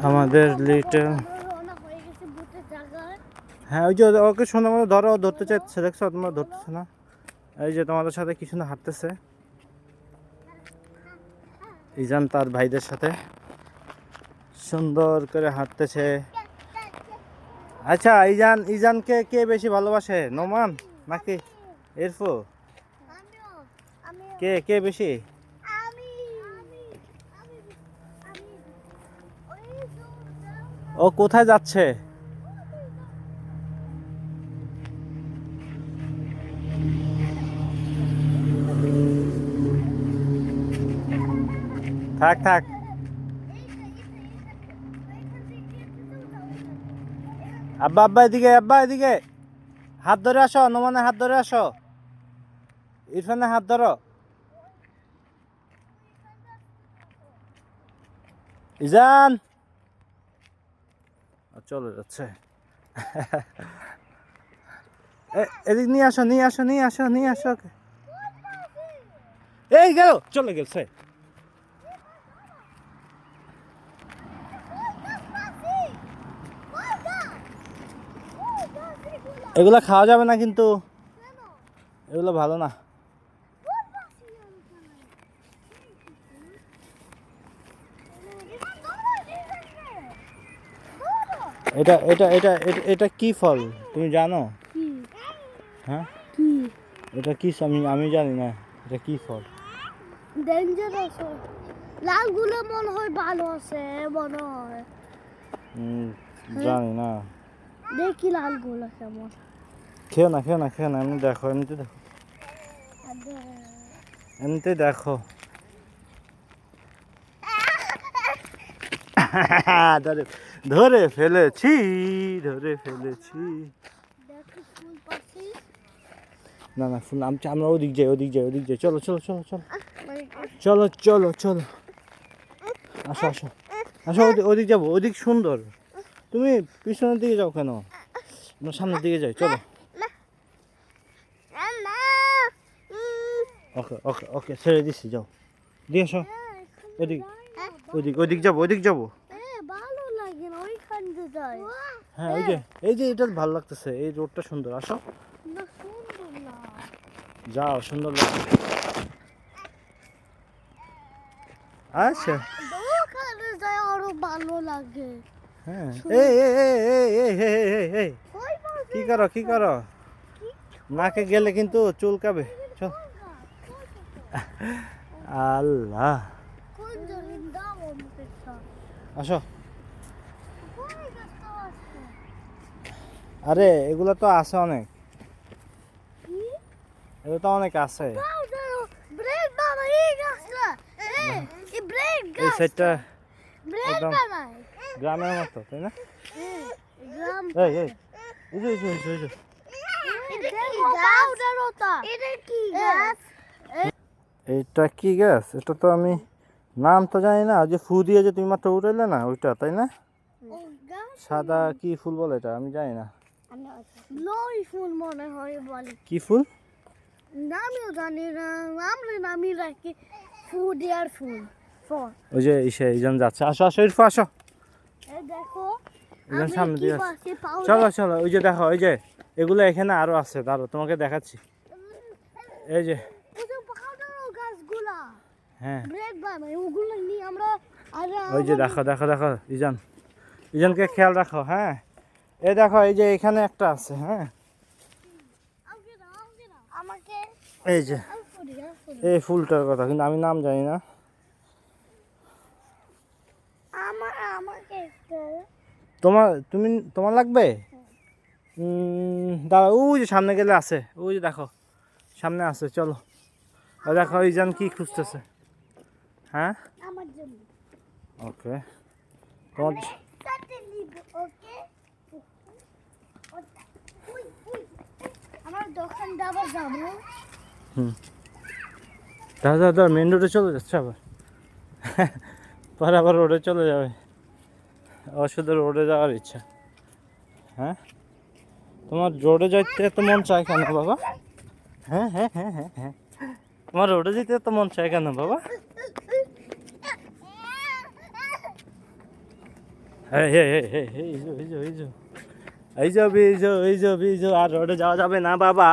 আমাদের লিটল হ্যাঁ ওই যে ওকে শোনো মতো ধরো ধরতে চাইছে দেখছো তোমরা ধরতেছে না এই যে তোমাদের সাথে কি সুন্দর হাঁটতেছে ইজান তার ভাইদের সাথে সুন্দর করে হাঁটতেছে আচ্ছা ইজানকে কে বেশি ভালোবাসে নোমান নাকি ইরফু কে কে বেশি ও কোথায় যাচ্ছে থাক থাক আব্বা আব্বা এদিকে হাত ধরে আসো নোমানের হাত ধরে আসো ইরফানের হাত ধরো ইজান চলে যাচ্ছে এদিক নিয়ে আসো এই গেল চলে গেছে এগুলা খাওয়া যাবে না কিন্তু এগুলো ভালো না এটা এটা এটা এটা কি ফল তুমি জানো হ্যাঁ এটা কি আমি জানি না এটা কি ফল ডেঞ্জারাস লালগুলো মনে হয় ভালো আছে মনে হয় জানি না দেখি লালগুলো কেমন খেও না এমনি দেখো এমনিতে দেখো ধরে ফেলেছি না ফুল আমরা ওদিক যাই চলো আসো ওদিক যাবো ওদিক সুন্দর তুমি পিছনের দিকে যাও কেন আমরা সামনের দিকে যাই চলো ওকে ছেড়ে দিচ্ছি যাও দিয়ে আসো ওদিক যাবো হ্যাঁ এই যে এটা ভালো লাগতেছে এই রোডটা সুন্দর আসো যাও সুন্দর লাগছে আচ্ছা আরো ভালো লাগে হ্যাঁ এই কি করো নাকে গেলে কিন্তু চুলকাবে চল আল্লাহ আসো আরে এগুলো তো আছে অনেক এগুলো তো অনেক আছে এই সাইডটা একদম গ্রামের মতো তাই না এটা কি গাছ এটা তো আমি নাম তো জানি না যে ফু দিয়ে যে তুমি মাত্র উঠাইলে না ওইটা তাই না সাদা কি ফুল বলে এটা আমি জানি না ফুল মনে হয় বলে কি ফুল নামিও জানি না আমরা নামি রাখি ফুল দেওয়ার ফুল ওই যে ইজন যাচ্ছে আসো ইরফা আসো দেখো ইজন সামনে দিয়ে চলো ওই যে দেখো ওই যে এগুলো এখানে আরো আছে দাঁড়ো তোমাকে দেখাচ্ছি এই যে হ্যাঁ ওই যে দেখো ইজনকে খেয়াল রাখো হ্যাঁ এই দেখো এই যে এখানে একটা আছে হ্যাঁ এই যে এই ফুলটার কথা কিন্তু আমি নাম জানি না তোমার লাগবে দাঁড়া ওই যে সামনে গেলে আছে ওই যে দেখো সামনে আছে চলো দেখো ইজান কি খুঁজতেছে হ্যাঁ ওকে তোমার দাদা মেন রোডে চলে যাচ্ছে আবার রোডে চলে যাবে শুধু রোডে যাওয়ার ইচ্ছা হ্যাঁ তোমার রোডে যাইতে তো মন চায় কেন বাবা হ্যাঁ তোমার রোডে যেতে তো মন চায় কেন বাবা এই এই এই এই এই এই যে এই যে এই যে এই যে এই যে এই যে আর রোডে যাওয়া যাবে না বাবা।